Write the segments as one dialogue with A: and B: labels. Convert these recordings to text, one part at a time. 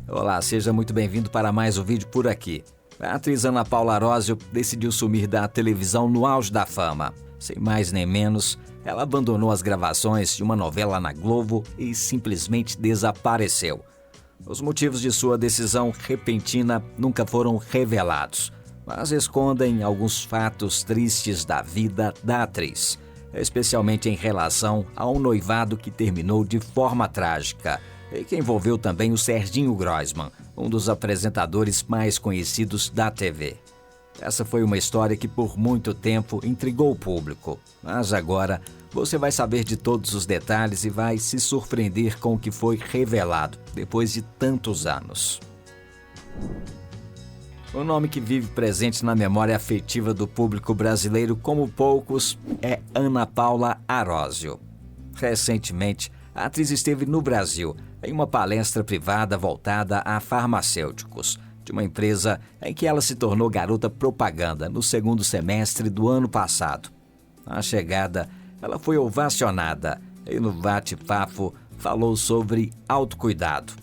A: Olá, seja muito bem-vindo para mais um vídeo por aqui. A atriz Ana Paula Arósio decidiu sumir da televisão no auge da fama. Sem mais nem menos, ela abandonou as gravações de uma novela na Globo e simplesmente desapareceu. Os motivos de sua decisão repentina nunca foram revelados, mas escondem alguns fatos tristes da vida da atriz, especialmente em relação a um noivado que terminou de forma trágica e que envolveu também o Serginho Groisman, um dos apresentadores mais conhecidos da TV. Essa foi uma história que por muito tempo intrigou o público, mas agora você vai saber de todos os detalhes e vai se surpreender com o que foi revelado depois de tantos anos. O nome que vive presente na memória afetiva do público brasileiro como poucos é Ana Paula Arósio. Recentemente, a atriz esteve no Brasil em uma palestra privada voltada a farmacêuticos, de uma empresa em que ela se tornou garota propaganda no segundo semestre do ano passado. À chegada, ela foi ovacionada e no bate-papo falou sobre autocuidado.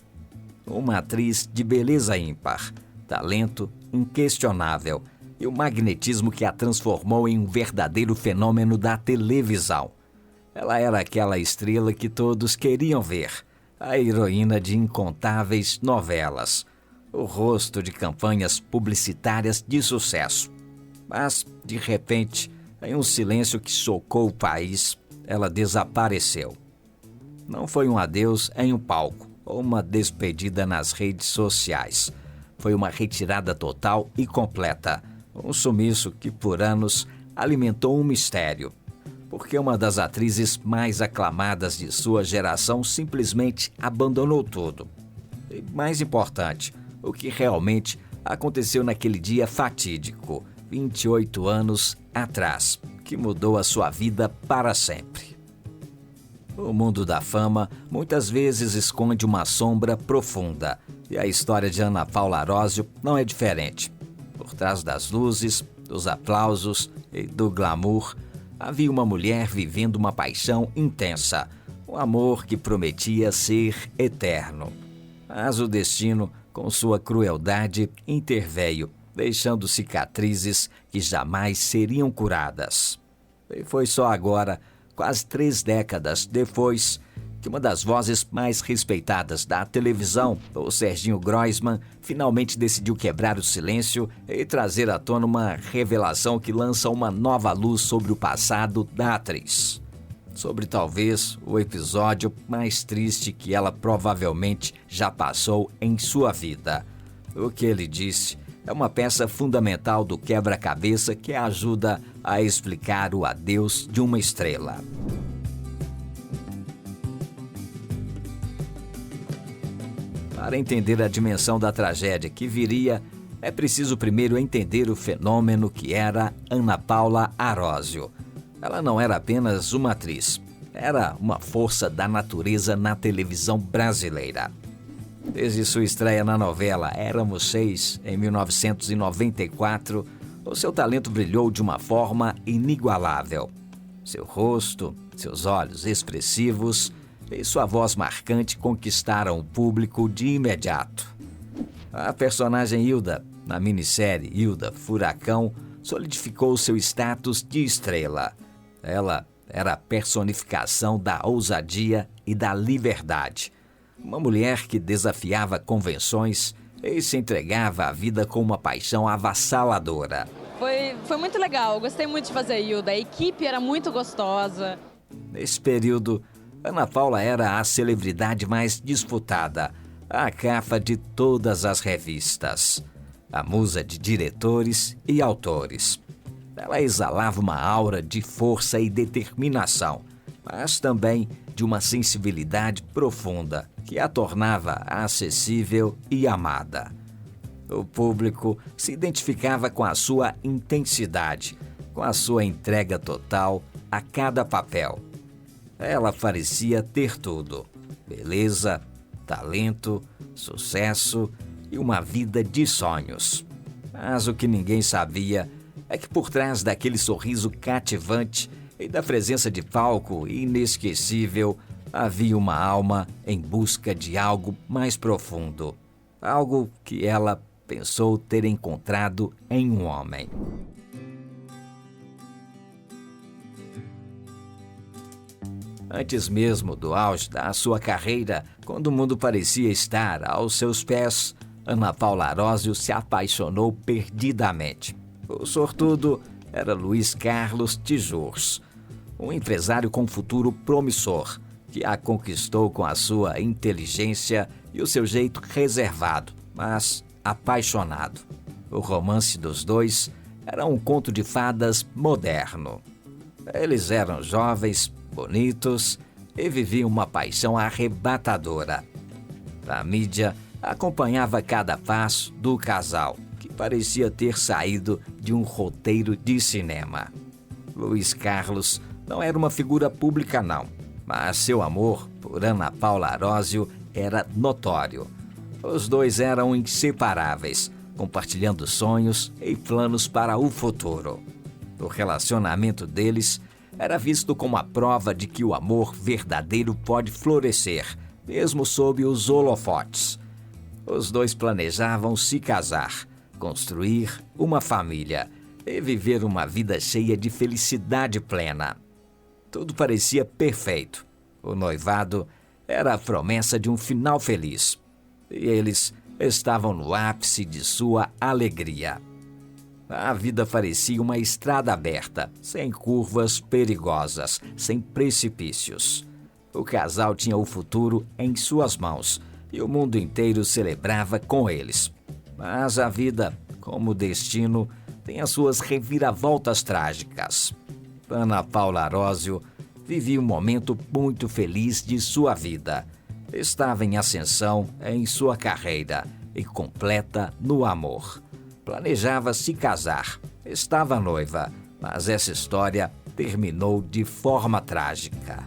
A: Uma atriz de beleza ímpar, talento inquestionável e o magnetismo que a transformou em um verdadeiro fenômeno da televisão. Ela era aquela estrela que todos queriam ver, a heroína de incontáveis novelas, o rosto de campanhas publicitárias de sucesso. Mas, de repente, em um silêncio que chocou o país, ela desapareceu. Não foi um adeus em um palco ou uma despedida nas redes sociais. Foi uma retirada total e completa, um sumiço que por anos alimentou um mistério. Porque uma das atrizes mais aclamadas de sua geração simplesmente abandonou tudo. E mais importante, o que realmente aconteceu naquele dia fatídico, 28 anos atrás, que mudou a sua vida para sempre. O mundo da fama muitas vezes esconde uma sombra profunda, e a história de Ana Paula Arósio não é diferente. Por trás das luzes, dos aplausos e do glamour, havia uma mulher vivendo uma paixão intensa, um amor que prometia ser eterno. Mas o destino, com sua crueldade, interveio, deixando cicatrizes que jamais seriam curadas. E foi só agora, quase 3 décadas depois, que uma das vozes mais respeitadas da televisão, o Serginho Groisman, finalmente decidiu quebrar o silêncio e trazer à tona uma revelação que lança uma nova luz sobre o passado da atriz. Sobre talvez o episódio mais triste que ela provavelmente já passou em sua vida. O que ele disse é uma peça fundamental do quebra-cabeça que ajuda a explicar o adeus de uma estrela. Para entender a dimensão da tragédia que viria, é preciso primeiro entender o fenômeno que era Ana Paula Arósio. Ela não era apenas uma atriz, era uma força da natureza na televisão brasileira. Desde sua estreia na novela Éramos Seis, em 1994, o seu talento brilhou de uma forma inigualável. Seu rosto, seus olhos expressivos e sua voz marcante conquistaram o público de imediato. A personagem Hilda, na minissérie Hilda Furacão, solidificou seu status de estrela. Ela era a personificação da ousadia e da liberdade. Uma mulher que desafiava convenções e se entregava à vida com uma paixão avassaladora.
B: Foi muito legal, eu gostei muito de fazer Hilda, a equipe era muito gostosa.
A: Nesse período, Ana Paula era a celebridade mais disputada, a capa de todas as revistas, a musa de diretores e autores. Ela exalava uma aura de força e determinação, mas também de uma sensibilidade profunda que a tornava acessível e amada. O público se identificava com a sua intensidade, com a sua entrega total a cada papel. Ela parecia ter tudo: beleza, talento, sucesso e uma vida de sonhos. Mas o que ninguém sabia é que por trás daquele sorriso cativante e da presença de palco inesquecível, havia uma alma em busca de algo mais profundo. algo que ela pensou ter encontrado em um homem. Antes mesmo do auge da sua carreira, quando o mundo parecia estar aos seus pés, Ana Paula Arósio se apaixonou perdidamente. O sortudo era Luiz Carlos Tijurs, um empresário com futuro promissor, que a conquistou com a sua inteligência e o seu jeito reservado, mas apaixonado. O romance dos dois era um conto de fadas moderno. Eles eram jovens, bonitos e viviam uma paixão arrebatadora. A mídia acompanhava cada passo do casal, que parecia ter saído de um roteiro de cinema. Luiz Carlos não era uma figura pública, não, mas seu amor por Ana Paula Arósio era notório. Os dois eram inseparáveis, compartilhando sonhos e planos para o futuro. O relacionamento deles era visto como a prova de que o amor verdadeiro pode florescer, mesmo sob os holofotes. Os dois planejavam se casar, construir uma família e viver uma vida cheia de felicidade plena. Tudo parecia perfeito. O noivado era a promessa de um final feliz. E eles estavam no ápice de sua alegria. A vida parecia uma estrada aberta, sem curvas perigosas, sem precipícios. O casal tinha o futuro em suas mãos e o mundo inteiro celebrava com eles. Mas a vida, como o destino, tem as suas reviravoltas trágicas. Ana Paula Arósio vivia um momento muito feliz de sua vida. Estava em ascensão em sua carreira e completa no amor. Planejava se casar, estava noiva, mas essa história terminou de forma trágica.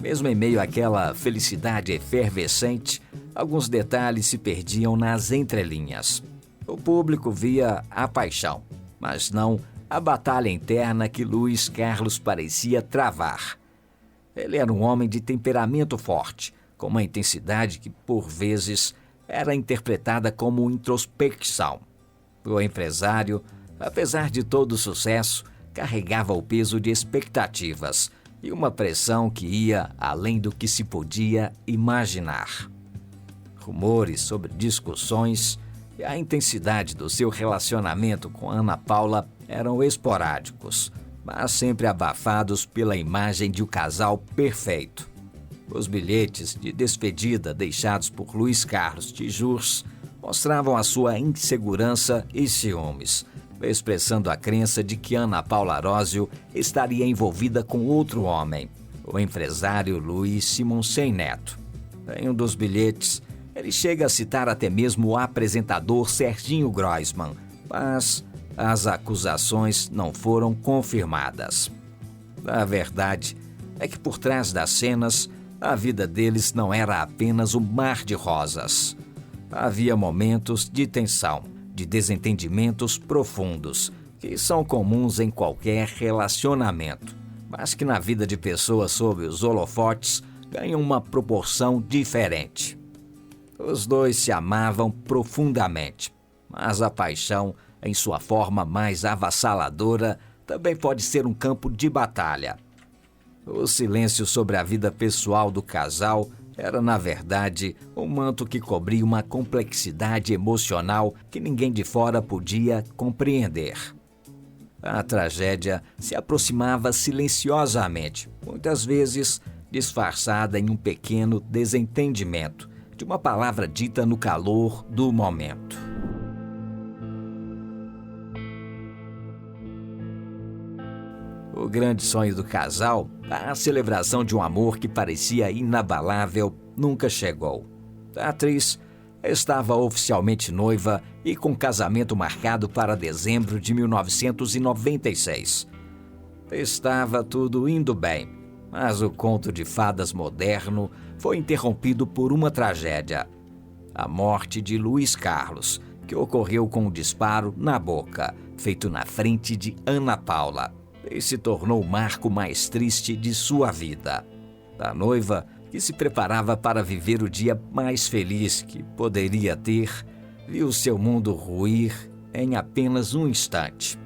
A: Mesmo em meio àquela felicidade efervescente, alguns detalhes se perdiam nas entrelinhas. O público via a paixão, mas não a batalha interna que Luiz Carlos parecia travar. Ele era um homem de temperamento forte, com uma intensidade que, por vezes, era interpretada como introspecção. O empresário, apesar de todo o sucesso, carregava o peso de expectativas e uma pressão que ia além do que se podia imaginar. Rumores sobre discussões e a intensidade do seu relacionamento com Ana Paula eram esporádicos, mas sempre abafados pela imagem de um casal perfeito. Os bilhetes de despedida deixados por Luiz Carlos Tijurs mostravam a sua insegurança e ciúmes, expressando a crença de que Ana Paula Arósio estaria envolvida com outro homem, o empresário Luiz Simonsen Neto. Em um dos bilhetes, ele chega a citar até mesmo o apresentador Serginho Groisman, mas as acusações não foram confirmadas. A verdade é que por trás das cenas, a vida deles não era apenas um mar de rosas. Havia momentos de tensão, de desentendimentos profundos, que são comuns em qualquer relacionamento, mas que na vida de pessoas sob os holofotes ganham uma proporção diferente. Os dois se amavam profundamente, mas a paixão, em sua forma mais avassaladora, também pode ser um campo de batalha. O silêncio sobre a vida pessoal do casal era, na verdade, um manto que cobria uma complexidade emocional que ninguém de fora podia compreender. A tragédia se aproximava silenciosamente, muitas vezes disfarçada em um pequeno desentendimento, de uma palavra dita no calor do momento. O grande sonho do casal, a celebração de um amor que parecia inabalável, nunca chegou. A atriz estava oficialmente noiva e com casamento marcado para dezembro de 1996. Estava tudo indo bem, mas o conto de fadas moderno foi interrompido por uma tragédia. A morte de Luiz Carlos, que ocorreu com um disparo na boca, feito na frente de Ana Paula, e se tornou o marco mais triste de sua vida. A noiva, que se preparava para viver o dia mais feliz que poderia ter, viu seu mundo ruir em apenas um instante.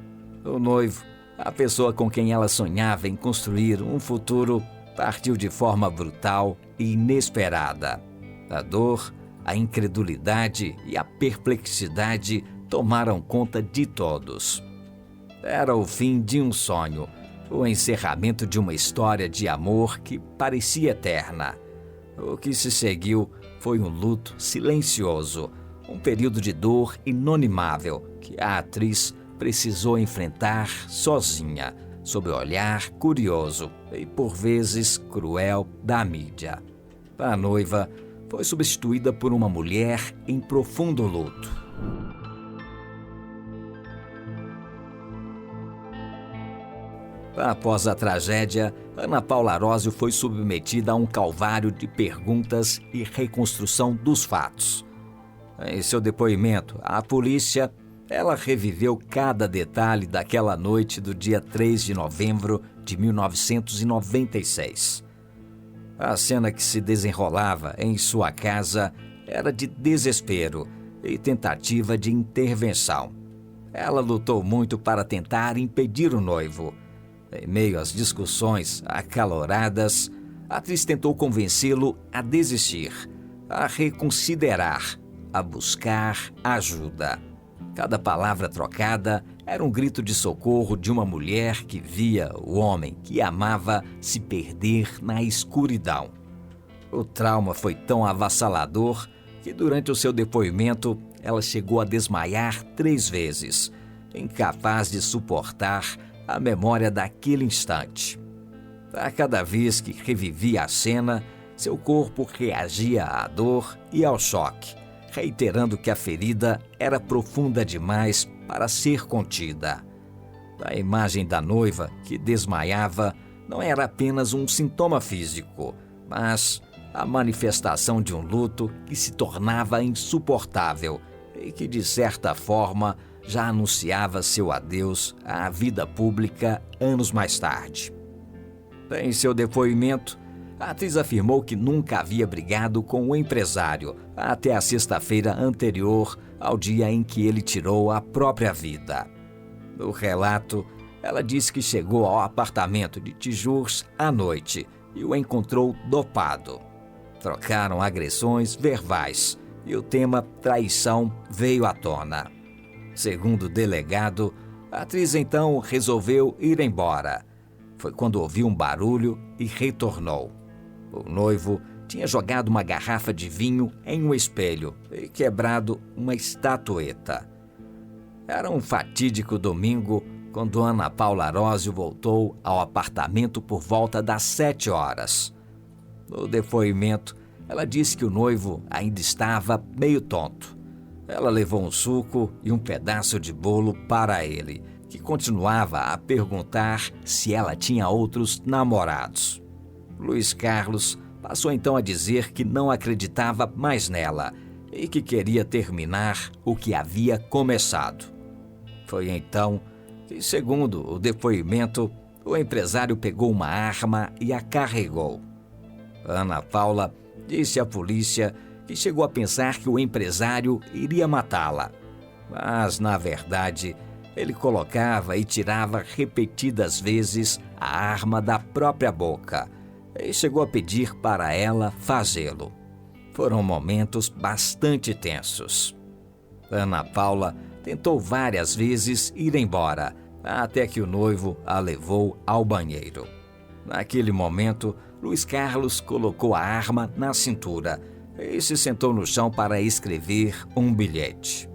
A: O noivo, a pessoa com quem ela sonhava em construir um futuro, partiu de forma brutal e inesperada. A dor, a incredulidade e a perplexidade tomaram conta de todos. Era o fim de um sonho, o encerramento de uma história de amor que parecia eterna. O que se seguiu foi um luto silencioso, um período de dor inonimável que a atriz precisou enfrentar sozinha, sob o olhar curioso e, por vezes, cruel da mídia. A noiva foi substituída por uma mulher em profundo luto. Após a tragédia, Ana Paula Arósio foi submetida a um calvário de perguntas e reconstrução dos fatos. Em seu depoimento à polícia, ela reviveu cada detalhe daquela noite do dia 3 de novembro de 1996. A cena que se desenrolava em sua casa era de desespero e tentativa de intervenção. Ela lutou muito para tentar impedir o noivo. Em meio às discussões acaloradas, a atriz tentou convencê-lo a desistir, a reconsiderar, a buscar ajuda. Cada palavra trocada era um grito de socorro de uma mulher que via o homem que amava se perder na escuridão. O trauma foi tão avassalador que durante o seu depoimento ela chegou a desmaiar 3 vezes, incapaz de suportar a memória daquele instante. A cada vez que revivia a cena, seu corpo reagia à dor e ao choque, reiterando que a ferida era profunda demais para ser contida. A imagem da noiva que desmaiava não era apenas um sintoma físico, mas a manifestação de um luto que se tornava insuportável e que, de certa forma, já anunciava seu adeus à vida pública anos mais tarde. Em seu depoimento, a atriz afirmou que nunca havia brigado com o empresário até a sexta-feira anterior ao dia em que ele tirou a própria vida. No relato, ela disse que chegou ao apartamento de Tijoux à noite e o encontrou dopado. Trocaram agressões verbais e o tema traição veio à tona. Segundo o delegado, a atriz então resolveu ir embora. Foi quando ouviu um barulho e retornou. O noivo tinha jogado uma garrafa de vinho em um espelho e quebrado uma estatueta. Era um fatídico domingo quando Ana Paula Arósio voltou ao apartamento por volta das 7 horas. No depoimento, ela disse que o noivo ainda estava meio tonto. Ela levou um suco e um pedaço de bolo para ele, que continuava a perguntar se ela tinha outros namorados. Luiz Carlos passou então a dizer que não acreditava mais nela e que queria terminar o que havia começado. Foi então que, segundo o depoimento, o empresário pegou uma arma e a carregou. Ana Paula disse à polícia que chegou a pensar que o empresário iria matá-la. Mas, na verdade, ele colocava e tirava repetidas vezes a arma da própria boca e chegou a pedir para ela fazê-lo. Foram momentos bastante tensos. Ana Paula tentou várias vezes ir embora, até que o noivo a levou ao banheiro. Naquele momento, Luiz Carlos colocou a arma na cintura e se sentou no chão para escrever um bilhete.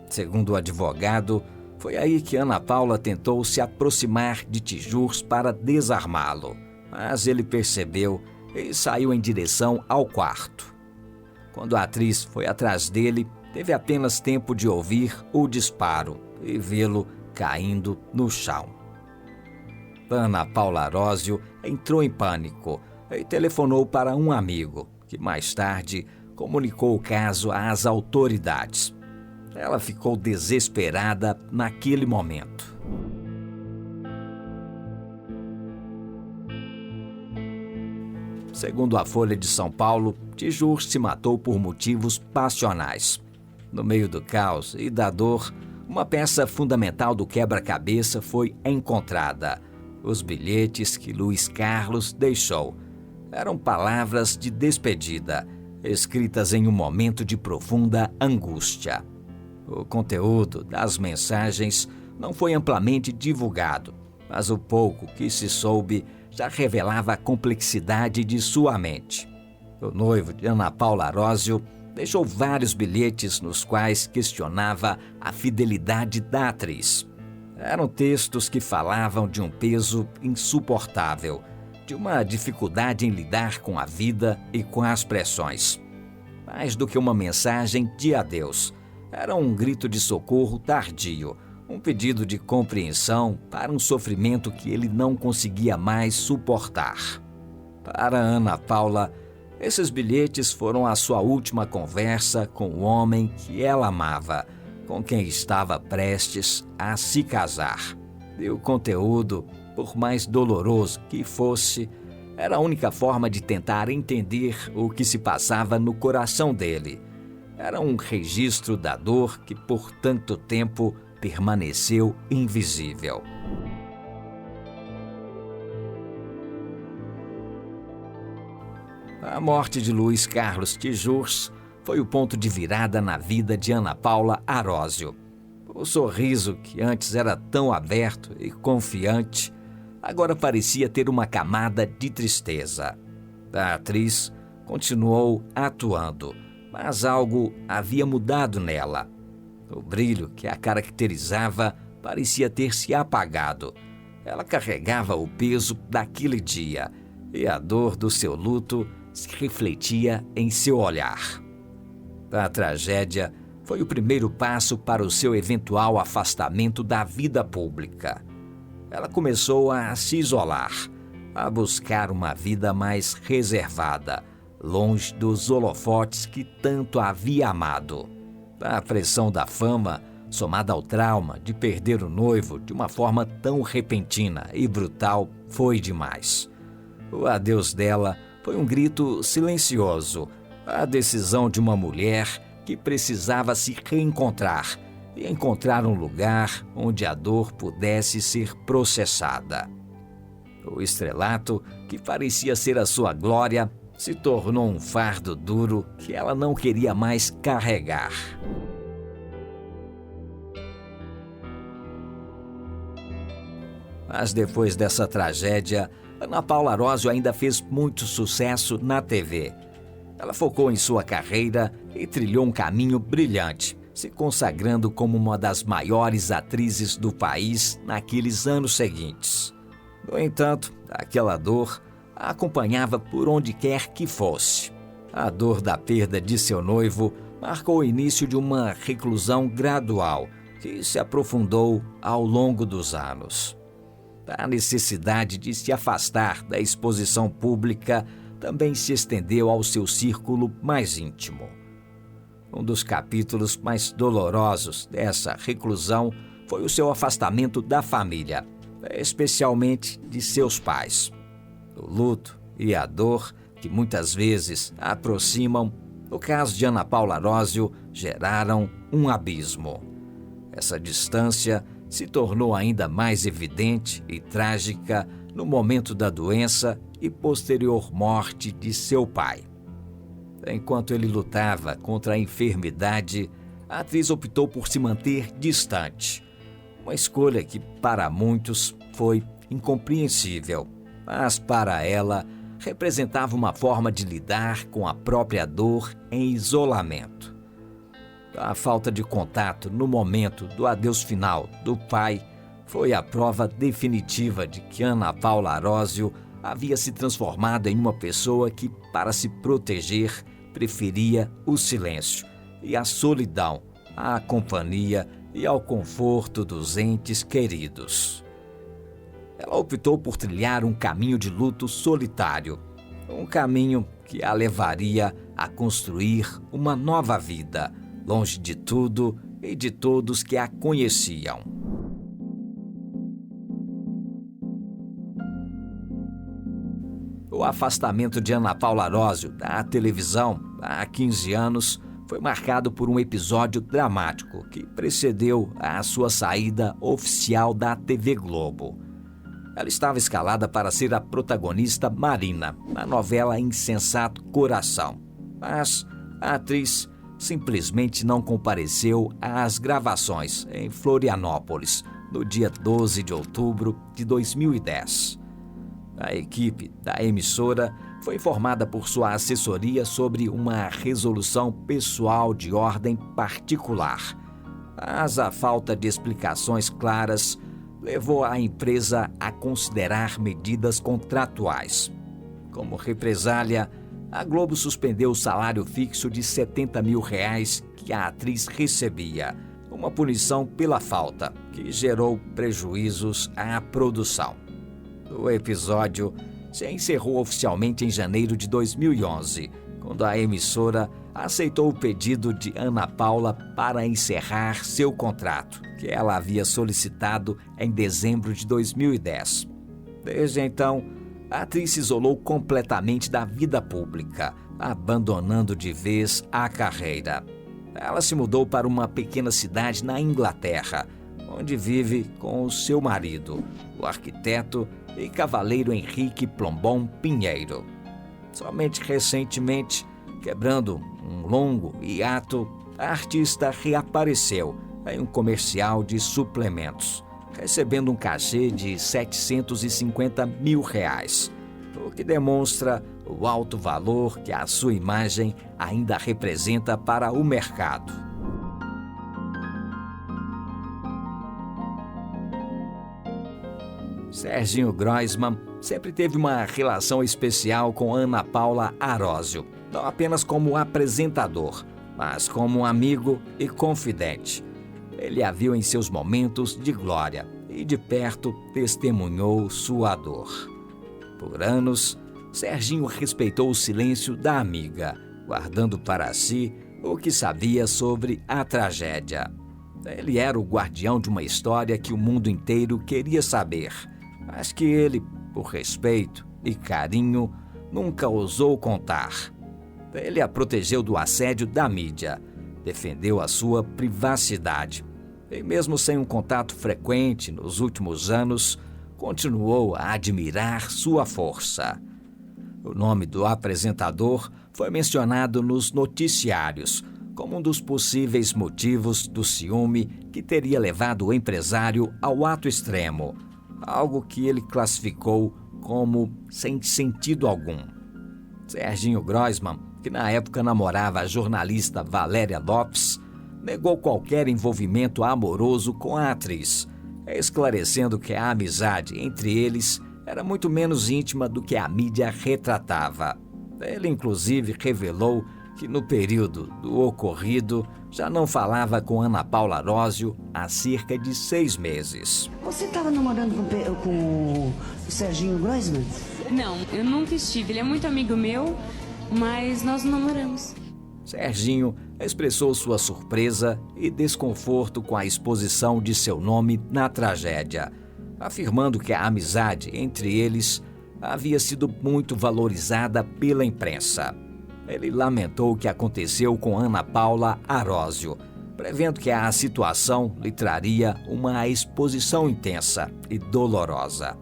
A: Segundo o advogado, foi aí que Ana Paula tentou se aproximar de Tijoux para desarmá-lo, mas ele percebeu e saiu em direção ao quarto. Quando a atriz foi atrás dele, teve apenas tempo de ouvir o disparo e vê-lo caindo no chão. Ana Paula Arósio entrou em pânico e telefonou para um amigo, que mais tarde comunicou o caso às autoridades. Ela ficou desesperada naquele momento. Segundo a Folha de São Paulo, Tijur se matou por motivos passionais. No meio do caos e da dor, uma peça fundamental do quebra-cabeça foi encontrada: os bilhetes que Luiz Carlos deixou. Eram palavras de despedida, escritas em um momento de profunda angústia. O conteúdo das mensagens não foi amplamente divulgado, mas o pouco que se soube já revelava a complexidade de sua mente. O noivo de Ana Paula Arósio deixou vários bilhetes nos quais questionava a fidelidade da atriz. Eram textos que falavam de um peso insuportável, de uma dificuldade em lidar com a vida e com as pressões. Mais do que uma mensagem de adeus, era um grito de socorro tardio, um pedido de compreensão para um sofrimento que ele não conseguia mais suportar. Para Ana Paula, esses bilhetes foram a sua última conversa com o homem que ela amava, com quem estava prestes a se casar. E o conteúdo, por mais doloroso que fosse, era a única forma de tentar entender o que se passava no coração dele. Era um registro da dor que por tanto tempo permaneceu invisível. A morte de Luiz Carlos Tijur foi o ponto de virada na vida de Ana Paula Arósio. O sorriso, que antes era tão aberto e confiante, agora parecia ter uma camada de tristeza. A atriz continuou atuando, mas algo havia mudado nela. O brilho que a caracterizava parecia ter se apagado. Ela carregava o peso daquele dia e a dor do seu luto se refletia em seu olhar. A tragédia foi o primeiro passo para o seu eventual afastamento da vida pública. Ela começou a se isolar, a buscar uma vida mais reservada, longe dos holofotes que tanto havia amado. A pressão da fama, somada ao trauma de perder o noivo de uma forma tão repentina e brutal, foi demais. O adeus dela foi um grito silencioso, a decisão de uma mulher que precisava se reencontrar e encontrar um lugar onde a dor pudesse ser processada. O estrelato, que parecia ser a sua glória, se tornou um fardo duro que ela não queria mais carregar. Mas depois dessa tragédia, Ana Paula Arósio ainda fez muito sucesso na TV. Ela focou em sua carreira e trilhou um caminho brilhante, se consagrando como uma das maiores atrizes do país naqueles anos seguintes. No entanto, aquela dor a acompanhava por onde quer que fosse. A dor da perda de seu noivo marcou o início de uma reclusão gradual que se aprofundou ao longo dos anos. A necessidade de se afastar da exposição pública também se estendeu ao seu círculo mais íntimo. Um dos capítulos mais dolorosos dessa reclusão foi o seu afastamento da família, especialmente de seus pais. O luto e a dor, que muitas vezes a aproximam, no caso de Ana Paula Arósio, geraram um abismo. Essa distância se tornou ainda mais evidente e trágica no momento da doença e posterior morte de seu pai. Enquanto ele lutava contra a enfermidade, a atriz optou por se manter distante. Uma escolha que, para muitos, foi incompreensível, mas para ela representava uma forma de lidar com a própria dor em isolamento. A falta de contato no momento do adeus final do pai foi a prova definitiva de que Ana Paula Arósio havia se transformado em uma pessoa que, para se proteger, preferia o silêncio e a solidão, à companhia e ao conforto dos entes queridos. Ela optou por trilhar um caminho de luto solitário, um caminho que a levaria a construir uma nova vida, longe de tudo e de todos que a conheciam. O afastamento de Ana Paula Arósio da televisão há 15 anos foi marcado por um episódio dramático que precedeu a sua saída oficial da TV Globo. Ela estava escalada para ser a protagonista Marina na novela Insensato Coração, mas a atriz simplesmente não compareceu às gravações em Florianópolis no dia 12 de outubro de 2010. A equipe da emissora foi informada por sua assessoria sobre uma resolução pessoal de ordem particular, mas a falta de explicações claras levou a empresa a considerar medidas contratuais. Como represália, a Globo suspendeu o salário fixo de R$70 mil que a atriz recebia, uma punição pela falta, que gerou prejuízos à produção. O episódio se encerrou oficialmente em janeiro de 2011, quando a emissora aceitou o pedido de Ana Paula para encerrar seu contrato, que ela havia solicitado em dezembro de 2010. Desde então, a atriz se isolou completamente da vida pública, abandonando de vez a carreira. Ela se mudou para uma pequena cidade na Inglaterra, onde vive com o seu marido, o arquiteto e cavaleiro Henrique Plombon Pinheiro. Somente recentemente, quebrando um longo hiato, a artista reapareceu em um comercial de suplementos, recebendo um cachê de R$750 mil, o que demonstra o alto valor que a sua imagem ainda representa para o mercado. Serginho Groisman sempre teve uma relação especial com Ana Paula Arósio, não apenas como apresentador, mas como amigo e confidente. Ele a viu em seus momentos de glória e de perto testemunhou sua dor. Por anos, Serginho respeitou o silêncio da amiga, guardando para si o que sabia sobre a tragédia. Ele era o guardião de uma história que o mundo inteiro queria saber, mas que ele, por respeito e carinho, nunca ousou contar. Ele a protegeu do assédio da mídia, defendeu a sua privacidade e, mesmo sem um contato frequente nos últimos anos, continuou a admirar sua força. O nome do apresentador foi mencionado nos noticiários como um dos possíveis motivos do ciúme que teria levado o empresário ao ato extremo, algo que ele classificou como sem sentido algum. Serginho Groisman, que na época namorava a jornalista Valéria Lopes, negou qualquer envolvimento amoroso com a atriz, esclarecendo que a amizade entre eles era muito menos íntima do que a mídia retratava. Ele, inclusive, revelou que no período do ocorrido já não falava com Ana Paula Arósio há cerca de 6 meses.
C: Você estava namorando com o Serginho Groisman?
D: Não, eu nunca estive. Ele é muito amigo meu, mas nós não namoramos.
A: Serginho expressou sua surpresa e desconforto com a exposição de seu nome na tragédia, afirmando que a amizade entre eles havia sido muito valorizada pela imprensa. Ele lamentou o que aconteceu com Ana Paula Arósio, prevendo que a situação lhe traria uma exposição intensa e dolorosa.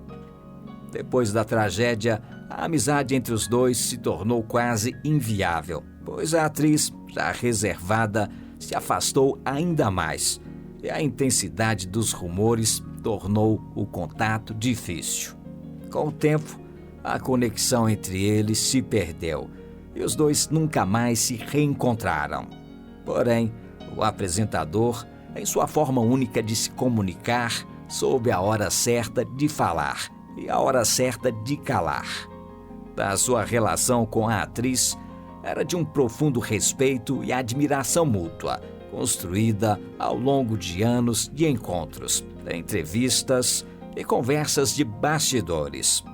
A: Depois da tragédia, a amizade entre os dois se tornou quase inviável, pois a atriz, já reservada, se afastou ainda mais e a intensidade dos rumores tornou o contato difícil. Com o tempo, a conexão entre eles se perdeu e os dois nunca mais se reencontraram. Porém, o apresentador, em sua forma única de se comunicar, soube a hora certa de falar e a hora certa de calar. A sua relação com a atriz era de um profundo respeito e admiração mútua, construída ao longo de anos de encontros, entrevistas e conversas de bastidores.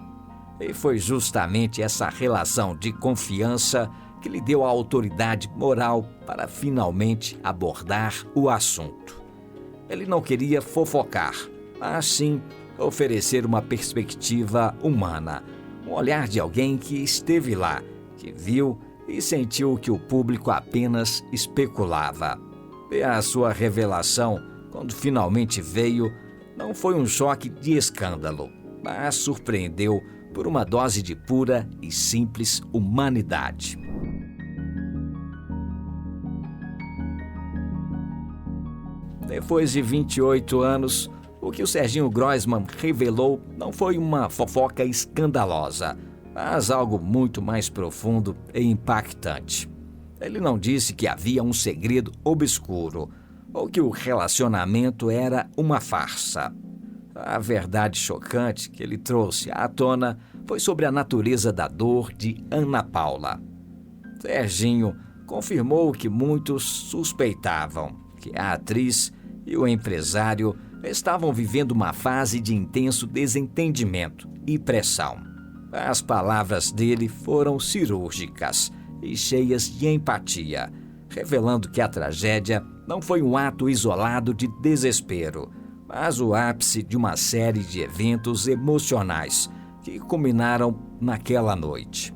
A: E foi justamente essa relação de confiança que lhe deu a autoridade moral para finalmente abordar o assunto. Ele não queria fofocar, mas sim oferecer uma perspectiva humana, Um olhar de alguém que esteve lá, que viu e sentiu que o público apenas especulava. E a sua revelação, quando finalmente veio, não foi um choque de escândalo, mas surpreendeu por uma dose de pura e simples humanidade. Depois de 28 anos, o que o Serginho Groisman revelou não foi uma fofoca escandalosa, mas algo muito mais profundo e impactante. Ele não disse que havia um segredo obscuro ou que o relacionamento era uma farsa. A verdade chocante que ele trouxe à tona foi sobre a natureza da dor de Ana Paula. Serginho confirmou o que muitos suspeitavam, que a atriz e o empresário estavam vivendo uma fase de intenso desentendimento e pressão. As palavras dele foram cirúrgicas e cheias de empatia, revelando que a tragédia não foi um ato isolado de desespero, mas o ápice de uma série de eventos emocionais que culminaram naquela noite.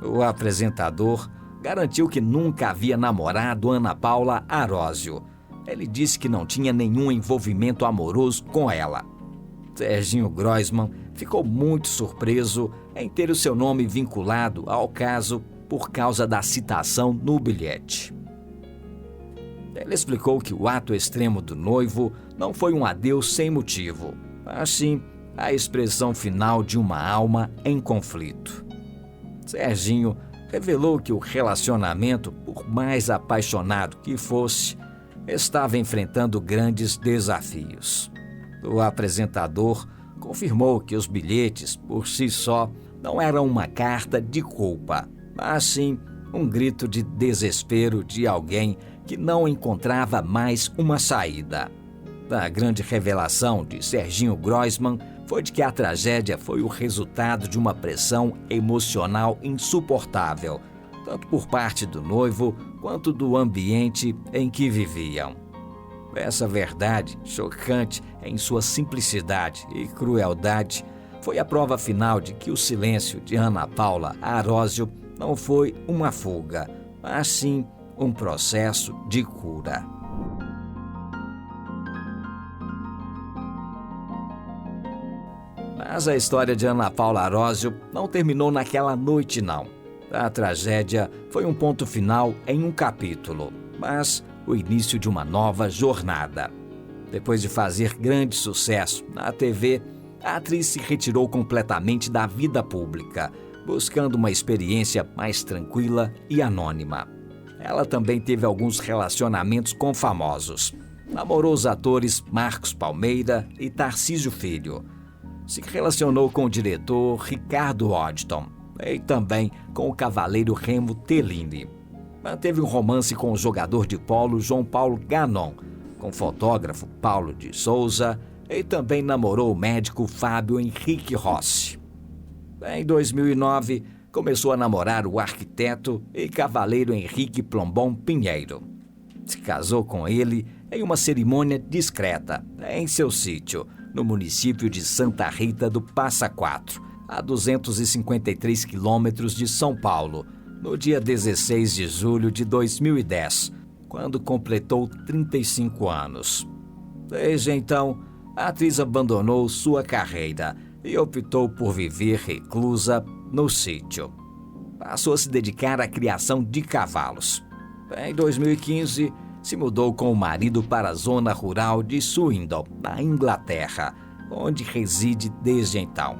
A: O apresentador garantiu que nunca havia namorado Ana Paula Arósio. Ele disse que não tinha nenhum envolvimento amoroso com ela. Serginho Groisman ficou muito surpreso em ter o seu nome vinculado ao caso por causa da citação no bilhete. Ele explicou que o ato extremo do noivo não foi um adeus sem motivo, mas sim a expressão final de uma alma em conflito. Serginho revelou que o relacionamento, por mais apaixonado que fosse, estava enfrentando grandes desafios. O apresentador confirmou que os bilhetes, por si só, não eram uma carta de culpa, mas sim um grito de desespero de alguém que não encontrava mais uma saída. A grande revelação de Serginho Groisman foi de que a tragédia foi o resultado de uma pressão emocional insuportável, tanto por parte do noivo quanto do ambiente em que viviam. Essa verdade, chocante em sua simplicidade e crueldade, foi a prova final de que o silêncio de Ana Paula Arósio não foi uma fuga, mas sim um processo de cura. Mas a história de Ana Paula Arósio não terminou naquela noite, não. A tragédia foi um ponto final em um capítulo, mas o início de uma nova jornada. Depois de fazer grande sucesso na TV, a atriz se retirou completamente da vida pública, buscando uma experiência mais tranquila e anônima. Ela também teve alguns relacionamentos com famosos. Namorou os atores Marcos Palmeira e Tarcísio Filho. Se relacionou com o diretor Ricardo Waddington e também com o cavaleiro Remo Tellini. Manteve um romance com o jogador de polo João Paulo Ganon, com o fotógrafo Paulo de Souza e também namorou o médico Fábio Henrique Rossi. Em 2009, começou a namorar o arquiteto e cavaleiro Henrique Plombon Pinheiro. Se casou com ele em uma cerimônia discreta, em seu sítio, no município de Santa Rita do Passa Quatro, a 253 quilômetros de São Paulo, no dia 16 de julho de 2010, quando completou 35 anos. Desde então, a atriz abandonou sua carreira e optou por viver reclusa no sítio. Passou a se dedicar à criação de cavalos. Em 2015, se mudou com o marido para a zona rural de Swindon, na Inglaterra, onde reside desde então.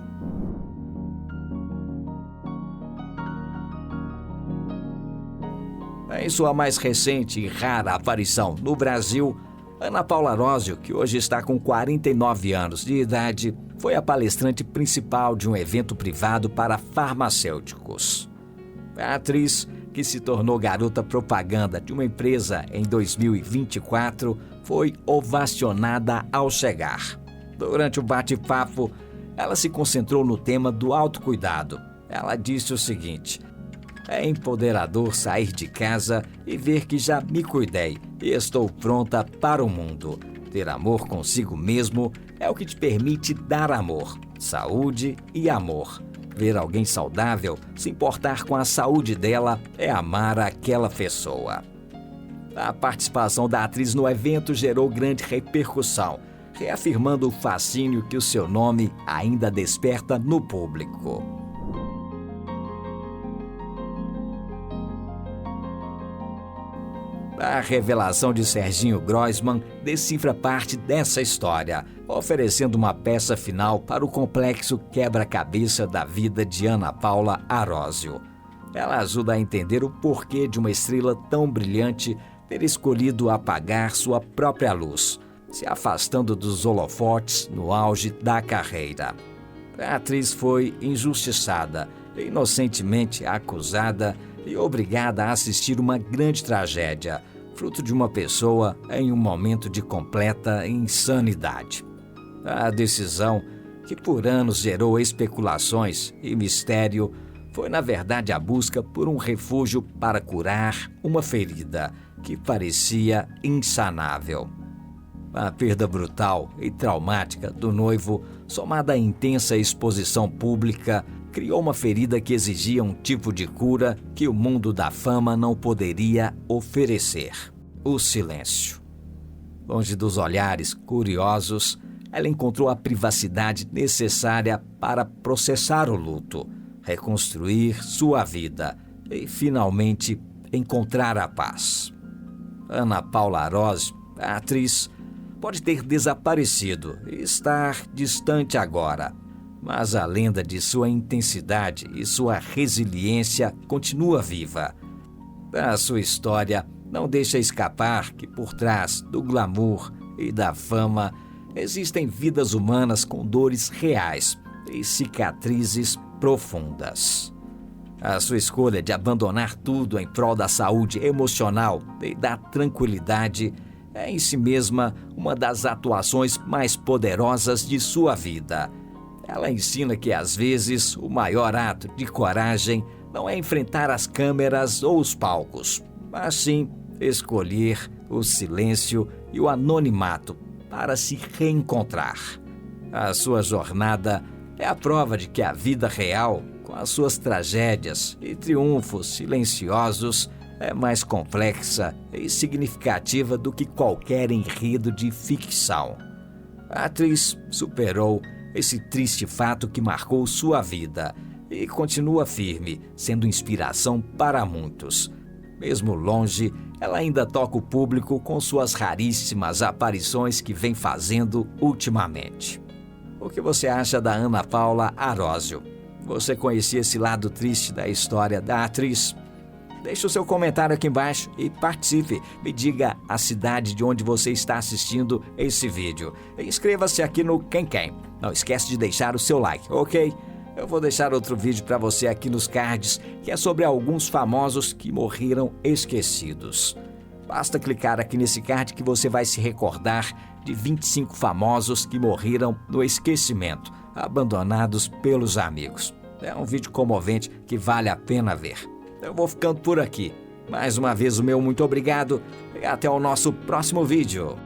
A: Em sua mais recente e rara aparição no Brasil, Ana Paula Arósio, que hoje está com 49 anos de idade, foi a palestrante principal de um evento privado para farmacêuticos. A atriz, que se tornou garota propaganda de uma empresa em 2024, foi ovacionada ao chegar. Durante o bate-papo, ela se concentrou no tema do autocuidado. Ela disse o seguinte: "É empoderador sair de casa e ver que já me cuidei e estou pronta para o mundo. Ter amor consigo mesmo é o que te permite dar amor, saúde e amor. Ver alguém saudável, se importar com a saúde dela, é amar aquela pessoa. A participação da atriz no evento gerou grande repercussão, reafirmando o fascínio que o seu nome ainda desperta no público. A revelação de Serginho Groisman decifra parte dessa história, oferecendo uma peça final para o complexo quebra-cabeça da vida de Ana Paula Arósio. Ela ajuda a entender o porquê de uma estrela tão brilhante ter escolhido apagar sua própria luz, se afastando dos holofotes no auge da carreira. A atriz foi injustiçada, inocentemente acusada e obrigada a assistir uma grande tragédia, fruto de uma pessoa em um momento de completa insanidade. A decisão, que por anos gerou especulações e mistério, foi na verdade a busca por um refúgio para curar uma ferida que parecia insanável. A perda brutal e traumática do noivo, somada à intensa exposição pública, criou uma ferida que exigia um tipo de cura que o mundo da fama não poderia oferecer: o silêncio. Longe dos olhares curiosos, ela encontrou a privacidade necessária para processar o luto, reconstruir sua vida e, finalmente, encontrar a paz. Ana Paula Arósio, a atriz, pode ter desaparecido e estar distante agora, mas a lenda de sua intensidade e sua resiliência continua viva. A sua história não deixa escapar que por trás do glamour e da fama existem vidas humanas com dores reais e cicatrizes profundas. A sua escolha de abandonar tudo em prol da saúde emocional e da tranquilidade é em si mesma uma das atuações mais poderosas de sua vida. Ela ensina que às vezes o maior ato de coragem não é enfrentar as câmeras ou os palcos, mas sim escolher o silêncio e o anonimato para se reencontrar. A sua jornada é a prova de que a vida real, com as suas tragédias e triunfos silenciosos, é mais complexa e significativa do que qualquer enredo de ficção. A atriz superou esse triste fato que marcou sua vida e continua firme, sendo inspiração para muitos. Mesmo longe, ela ainda toca o público com suas raríssimas aparições que vem fazendo ultimamente. O que você acha da Ana Paula Arósio? Você conhecia esse lado triste da história da atriz? Deixe o seu comentário aqui embaixo e participe. Me diga a cidade de onde você está assistindo esse vídeo. E inscreva-se aqui no Quem Quem. Não esquece de deixar o seu like, ok? Eu vou deixar outro vídeo para você aqui nos cards, que é sobre alguns famosos que morreram esquecidos. Basta clicar aqui nesse card que você vai se recordar de 25 famosos que morreram no esquecimento, abandonados pelos amigos. É um vídeo comovente que vale a pena ver. Eu vou ficando por aqui. Mais uma vez o meu muito obrigado e até o nosso próximo vídeo.